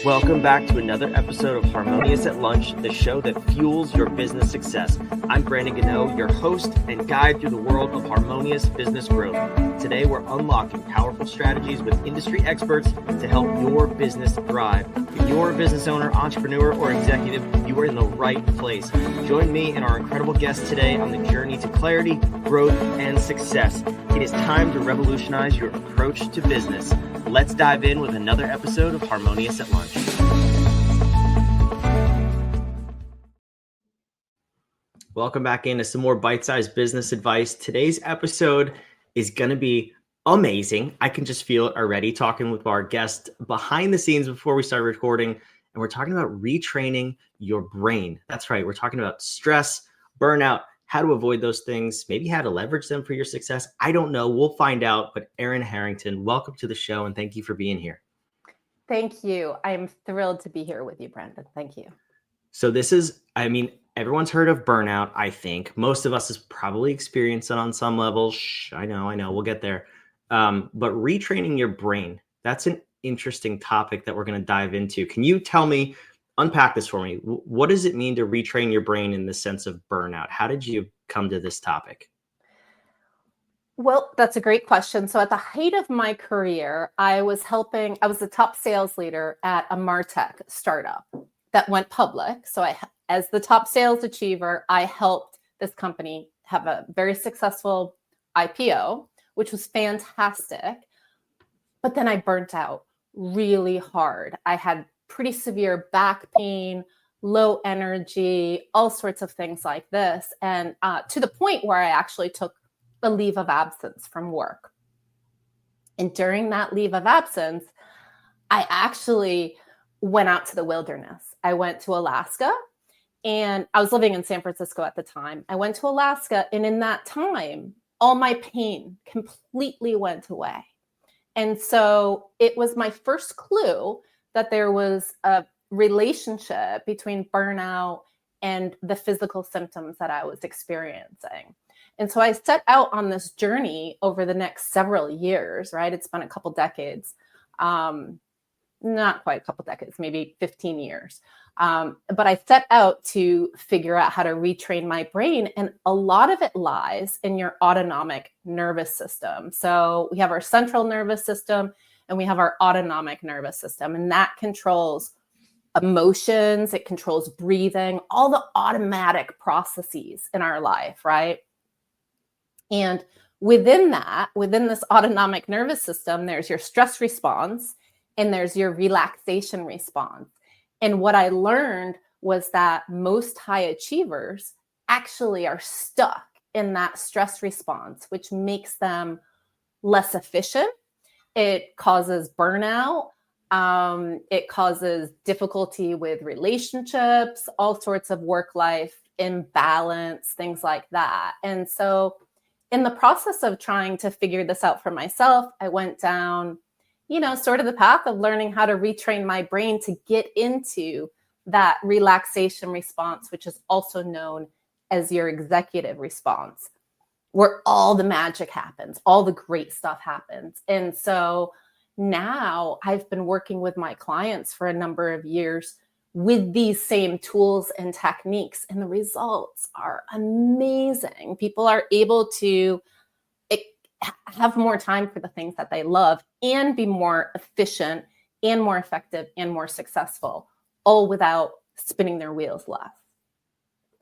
Welcome back to another episode of Harmonious at Lunch, the show that fuels your business success. I'm Brandon Gano, your host and guide through the world of harmonious business growth. Today, we're unlocking powerful strategies with industry experts to help your business thrive. If you're a business owner, entrepreneur, or executive, you are in the right place. Join me and our incredible guests today on the journey to clarity, growth, and success. It is time to revolutionize your approach to business. Let's dive in with another episode of Harmonious at Lunch. Welcome back into some more bite-sized business advice. Today's episode is going to be amazing. I can just feel it already talking with our guest behind the scenes before we start recording. And we're talking about retraining your brain. That's right. We're talking about stress, burnout, how to avoid those things, maybe how to leverage them for your success. I don't know. We'll find out. But Erin Harrington, welcome to the show and thank you for being here. Thank you. I'm thrilled to be here with you, Brandon. Thank you. So this is, everyone's heard of burnout, I think. Most of us has probably experienced it on some level. I know. We'll get there. But retraining your brain, that's an interesting topic that we're going to dive into. Can you tell me, unpack this for me. What does it mean to retrain your brain in the sense of burnout? How did you come to this topic? Well, that's a great question. So at the height of my career, I was the top sales leader at a MarTech startup that went public. So as the top sales achiever, I helped this company have a very successful IPO, which was fantastic. But then I burnt out really hard. I had pretty severe back pain, low energy, all sorts of things like this. And to the point where I actually took a leave of absence from work. And during that leave of absence, I actually went out to the wilderness. I went to Alaska and I was living in San Francisco at the time. I went to Alaska, and in that time, all my pain completely went away. And so it was my first clue that there was a relationship between burnout and the physical symptoms that I was experiencing. And so I set out on this journey over the next several years, right? It's been a couple decades, not quite a couple decades, maybe 15 years. But I set out to figure out how to retrain my brain. And a lot of it lies in your autonomic nervous system. So we have our central nervous system and we have our autonomic nervous system, and that controls emotions, it controls breathing, all the automatic processes in our life, right? And within this autonomic nervous system, there's your stress response and there's your relaxation response. And what I learned was that most high achievers actually are stuck in that stress response, which makes them less efficient. It causes burnout. It causes difficulty with relationships, all sorts of work-life imbalance, things like that. And so in the process of trying to figure this out for myself, I went down, sort of the path of learning how to retrain my brain to get into that relaxation response, which is also known as your executive response, where all the magic happens, all the great stuff happens. And so now I've been working with my clients for a number of years with these same tools and techniques, and the results are amazing. People are able to have more time for the things that they love and be more efficient and more effective and more successful, all without spinning their wheels less.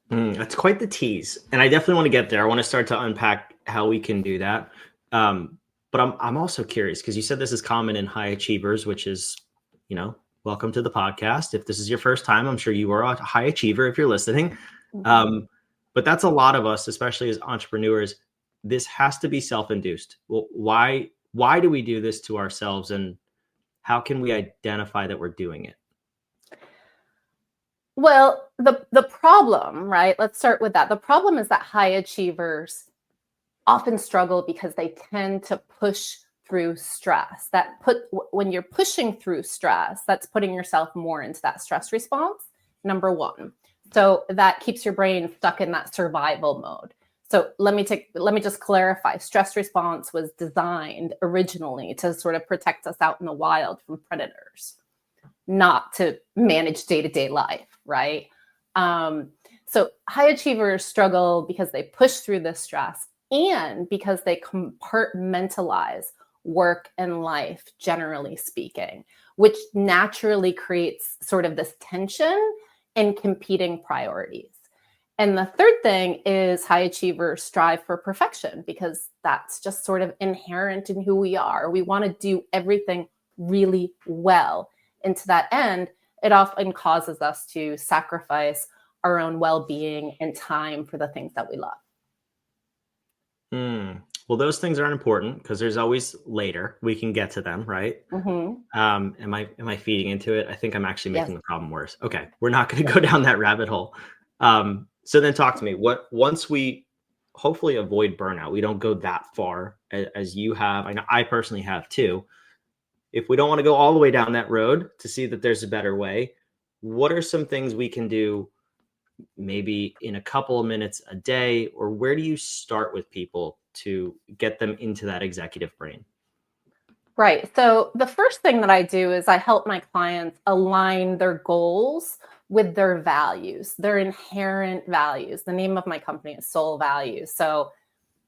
That's quite the tease. And I definitely want to get there. I want to start to unpack how we can do that. But I'm also curious because you said this is common in high achievers, which is, welcome to the podcast. If this is your first time, I'm sure you are a high achiever if you're listening. But that's a lot of us, especially as entrepreneurs. This has to be self-induced. Well, why do we do this to ourselves, and how can we identify that we're doing it? Well, the problem, right? Let's start with that. The problem is that high achievers often struggle because they tend to push through stress. When you're pushing through stress, that's putting yourself more into that stress response, number one. So that keeps your brain stuck in that survival mode. So let me just clarify. Stress response was designed originally to sort of protect us out in the wild from predators. not to manage day-to-day life, right? So high achievers struggle because they push through this stress and because they compartmentalize work and life, generally speaking, which naturally creates sort of this tension and competing priorities. And the third thing is high achievers strive for perfection because that's just sort of inherent in who we are. We want to do everything really well. And to that end, it often causes us to sacrifice our own well-being and time for the things that we love. Well, those things aren't important because there's always later. We can get to them, right? Am I feeding into it? I think I'm actually making the problem worse. Okay, we're not going to go down that rabbit hole. So then talk to me. Once we hopefully avoid burnout, we don't go that far as you have. I know I personally have too. If we don't want to go all the way down that road to see that there's a better way, what are some things we can do maybe in a couple of minutes a day, or where do you start with people to get them into that executive brain? Right. So the first thing that I do is I help my clients align their goals with their values, their inherent values. The name of my company is Soul Values. So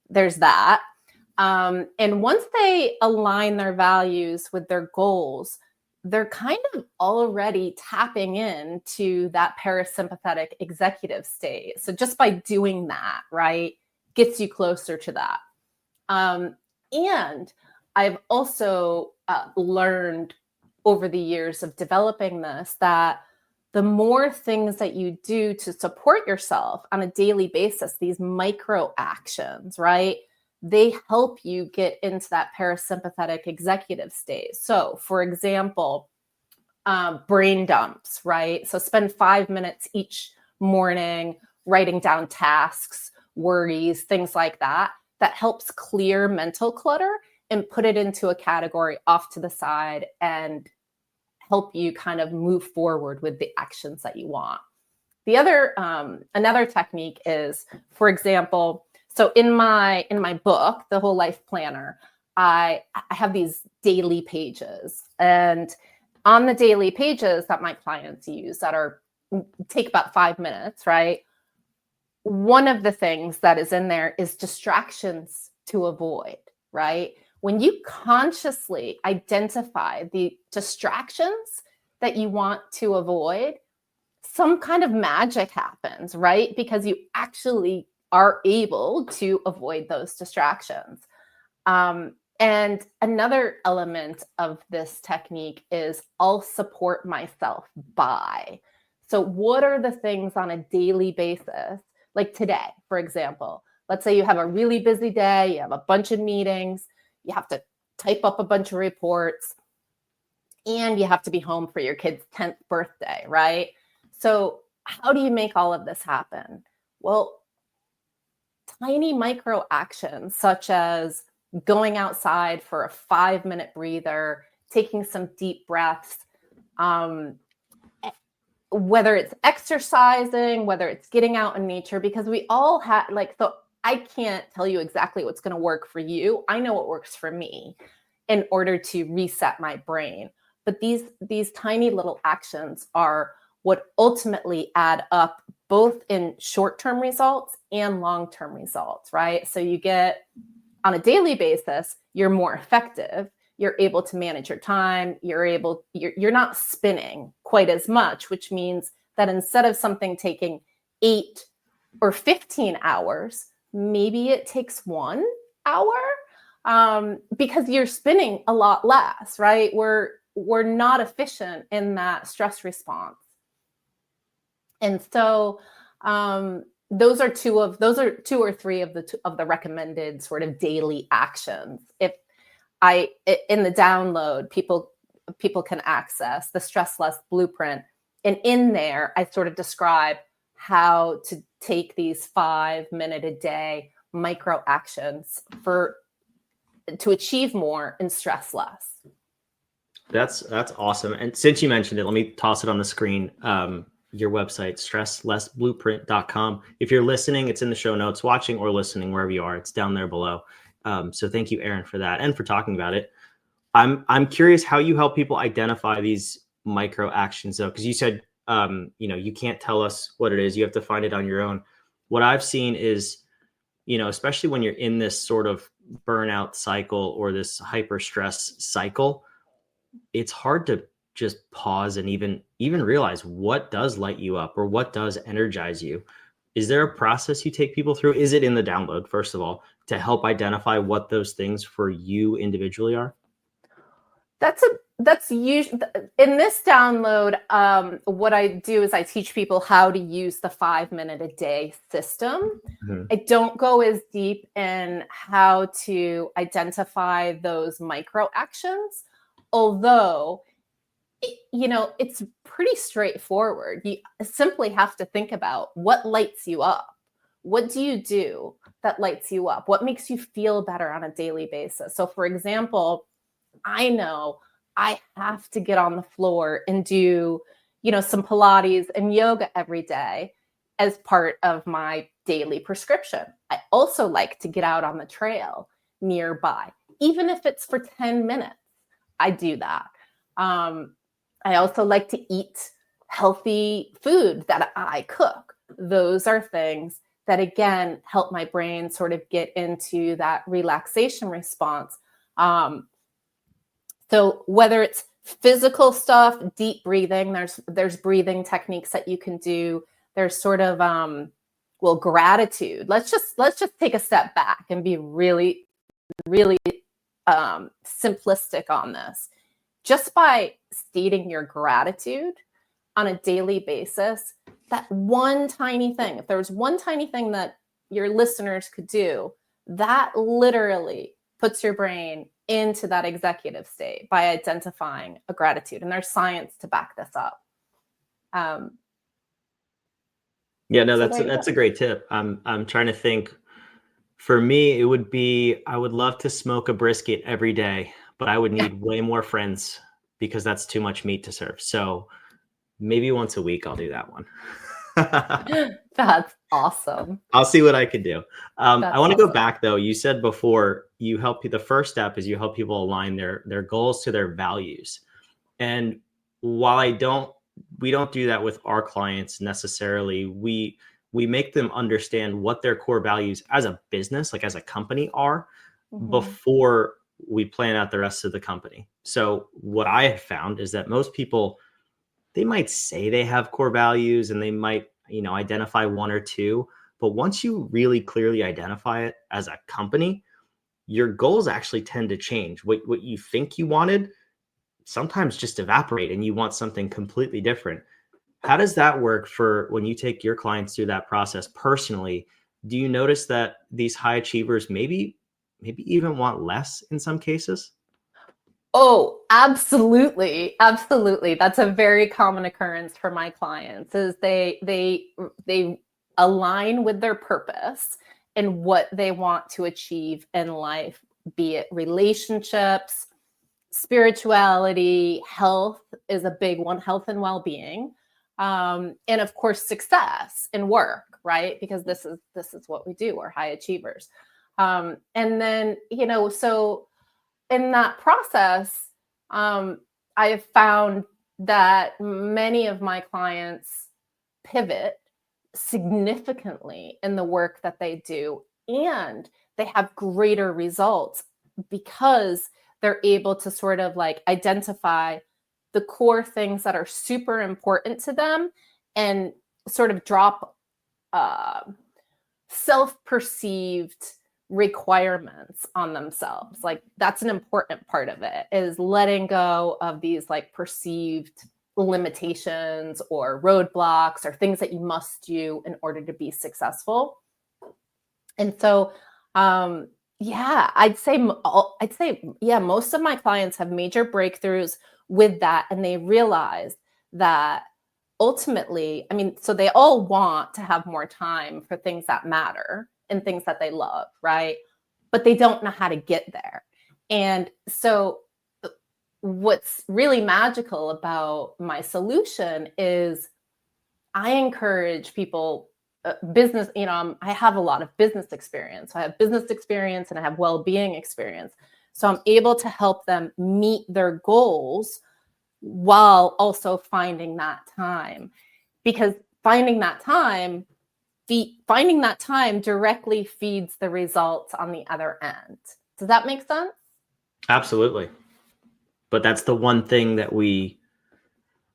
there's that. And once they align their values with their goals, they're kind of already tapping into that parasympathetic executive state. So just by doing that, right, gets you closer to that. And I've also learned over the years of developing this that the more things that you do to support yourself on a daily basis, these micro actions, right, they help you get into that parasympathetic executive state. So, for example, brain dumps, right? So spend 5 minutes each morning writing down tasks, worries, things like that. That helps clear mental clutter and put it into a category off to the side and help you kind of move forward with the actions that you want. The other, another technique is, for example, so in my book, The Whole Life Planner, I have these daily pages, and on the daily pages that my clients use that take about 5 minutes, right? One of the things that is in there is distractions to avoid, right? When you consciously identify the distractions that you want to avoid, some kind of magic happens, right? Because you actually are able to avoid those distractions. And another element of this technique is I'll support myself by. So what are the things on a daily basis? Like today, for example, let's say you have a really busy day, you have a bunch of meetings, you have to type up a bunch of reports, and you have to be home for your kid's 10th birthday, right? So how do you make all of this happen? Well, tiny micro actions such as going outside for a 5-minute breather, taking some deep breaths, whether it's exercising, whether it's getting out in nature, because we all have so I can't tell you exactly what's going to work for you. I know what works for me in order to reset my brain. But these tiny little actions are what ultimately add up both in short-term results and long-term results, right? So you get, on a daily basis, you're more effective. You're able to manage your time. You're not spinning quite as much, which means that instead of something taking 8 or 15 hours, maybe it takes 1 hour, because you're spinning a lot less, right? We're not efficient in that stress response. And so those are two or three of the recommended sort of daily actions. In the download, people can access the Stress Less Blueprint. And in there, I sort of describe how to take these 5-minute a day micro actions to achieve more and stress less. That's awesome. And since you mentioned it, let me toss it on the screen. Your website, stresslessblueprint.com. If you're listening, it's in the show notes. Watching or listening, wherever you are, it's down there below. So thank you, Erin, for that and for talking about it. I'm curious how you help people identify these micro actions though? Because you said, you can't tell us what it is. You have to find it on your own. What I've seen is, especially when you're in this sort of burnout cycle or this hyper stress cycle, it's hard to just pause and even realize what does light you up or what does energize you. Is there a process you take people through? Is it in the download, first of all, to help identify what those things for you individually are? That's usually in this download. What I do is I teach people how to use the 5-minute a day system. Mm-hmm. I don't go as deep in how to identify those micro actions, although it's pretty straightforward. You simply have to think about what lights you up. What do you do that lights you up? What makes you feel better on a daily basis? So, for example, I know I have to get on the floor and do, some Pilates and yoga every day as part of my daily prescription. I also like to get out on the trail nearby, even if it's for 10 minutes. I do that. I also like to eat healthy food that I cook. Those are things that, again, help my brain sort of get into that relaxation response. So whether it's physical stuff, deep breathing, there's breathing techniques that you can do. There's sort of, gratitude. Let's just take a step back and be really, really simplistic on this. Just by stating your gratitude on a daily basis, that one tiny thing, if there was one tiny thing that your listeners could do, that literally puts your brain into that executive state by identifying a gratitude. And there's science to back this up. That's a great tip. I'm trying to think. For me, it would be, I would love to smoke a brisket every day, but I would need way more friends because that's too much meat to serve. So maybe once a week, I'll do that one. That's awesome. I'll see what I could do. I want to go back though. You said before the first step is you help people align their goals to their values. And while we don't do that with our clients necessarily, we make them understand what their core values as a business, like as a company are, mm-hmm. before we plan out the rest of the company. So what I have found is that most people, they might say they have core values and they might, identify one or two, but once you really clearly identify it as a company, your goals actually tend to change. What you think you wanted sometimes just evaporate and you want something completely different. How does that work for when you take your clients through that process personally? Do you notice that these high achievers maybe even want less in some cases? Oh, absolutely. Absolutely. That's a very common occurrence for my clients is they align with their purpose and what they want to achieve in life, be it relationships, spirituality, health is a big one, health and well-being. And of course, success in work, right? Because this is what we do. We're high achievers. And then, so in that process, I have found that many of my clients pivot significantly in the work that they do, and they have greater results because they're able to sort of like identify the core things that are super important to them and sort of drop self-perceived requirements on themselves. Like that's an important part of it, is letting go of these like perceived limitations or roadblocks or things that you must do in order to be successful. And so, I'd say most of my clients have major breakthroughs with that. And they realize that ultimately, so they all want to have more time for things that matter and things that they love, right? But they don't know how to get there. And so what's really magical about my solution is I encourage people, business, I have a lot of business experience. So I have business experience and I have well-being experience. So I'm able to help them meet their goals while also finding that time, because finding that time directly feeds the results on the other end. Does that make sense? Absolutely. But that's the one thing that we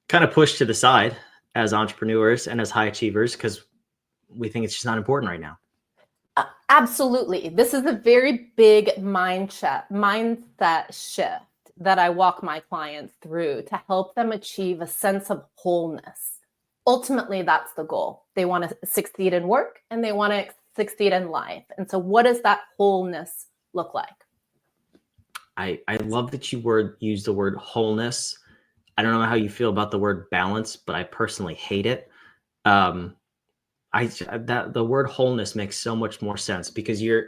kind of push to the side as entrepreneurs and as high achievers, because we think it's just not important right now. Absolutely. This is a very big mindset shift that I walk my clients through to help them achieve a sense of wholeness. Ultimately, that's the goal. They want to succeed in work and they want to succeed in life. And so what does that wholeness look like? I love that you use the word wholeness. I don't know how you feel about the word balance, but I personally hate it. The word wholeness makes so much more sense, because you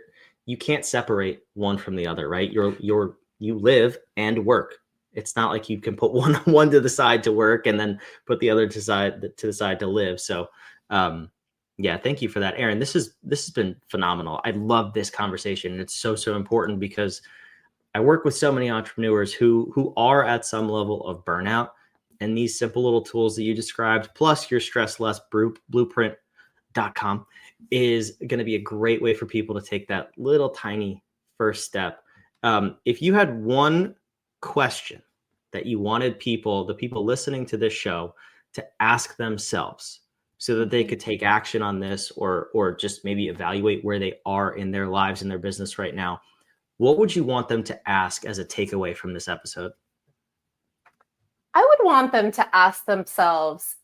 can't separate one from the other, right? You live and work. It's not like you can put one to the side to work and then put the other to the side to live. So yeah, thank you for that, Erin. This has been phenomenal. I love this conversation. It's so important, because I work with so many entrepreneurs who are at some level of burnout, and these simple little tools that you described, plus your Stress Less Blueprint.com, is going to be a great way for people to take that little tiny first step. If you had one question that you wanted the people listening to this show, to ask themselves so that they could take action on this, or just maybe evaluate where they are in their lives and their business right now, what would you want them to ask as a takeaway from this episode? I would want them to ask themselves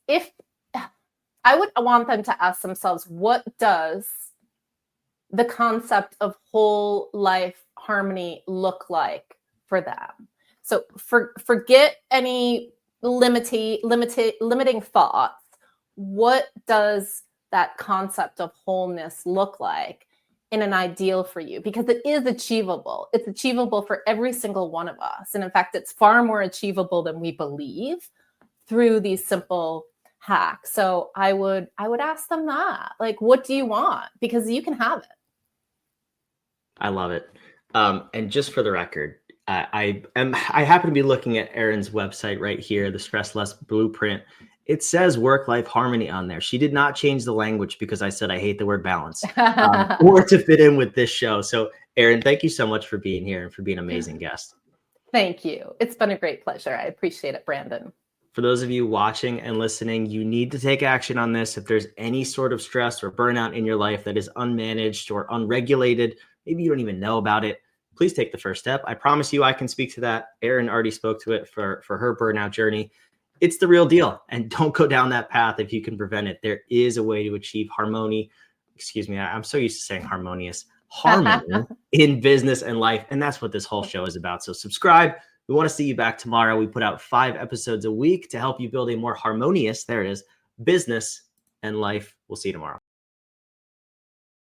what does the concept of whole life harmony look like for them? So forget any limiting thoughts. What does that concept of wholeness look like in an ideal for you? Because it is achievable. It's achievable for every single one of us. And in fact, it's far more achievable than we believe through these simple hacks. So I would ask them that, like, what do you want? Because you can have it. I love it. And just for the record, I happen to be looking at Erin's website right here, the Stress Less Blueprint. It says work-life harmony on there. She did not change the language because I said I hate the word balance, or to fit in with this show. So Erin, thank you so much for being here and for being an amazing guest. Thank you. It's been a great pleasure. I appreciate it, Brandon. For those of you watching and listening, you need to take action on this. If there's any sort of stress or burnout in your life that is unmanaged or unregulated, maybe you don't even know about it, please take the first step. I promise you I can speak to that. Erin already spoke to it for her burnout journey. It's the real deal. And don't go down that path if you can prevent it. There is a way to achieve harmony. Excuse me, I'm so used to saying harmony in business and life. And that's what this whole show is about. So subscribe. We want to see you back tomorrow. We put out 5 episodes a week to help you build a more harmonious, there it is, business and life. We'll see you tomorrow.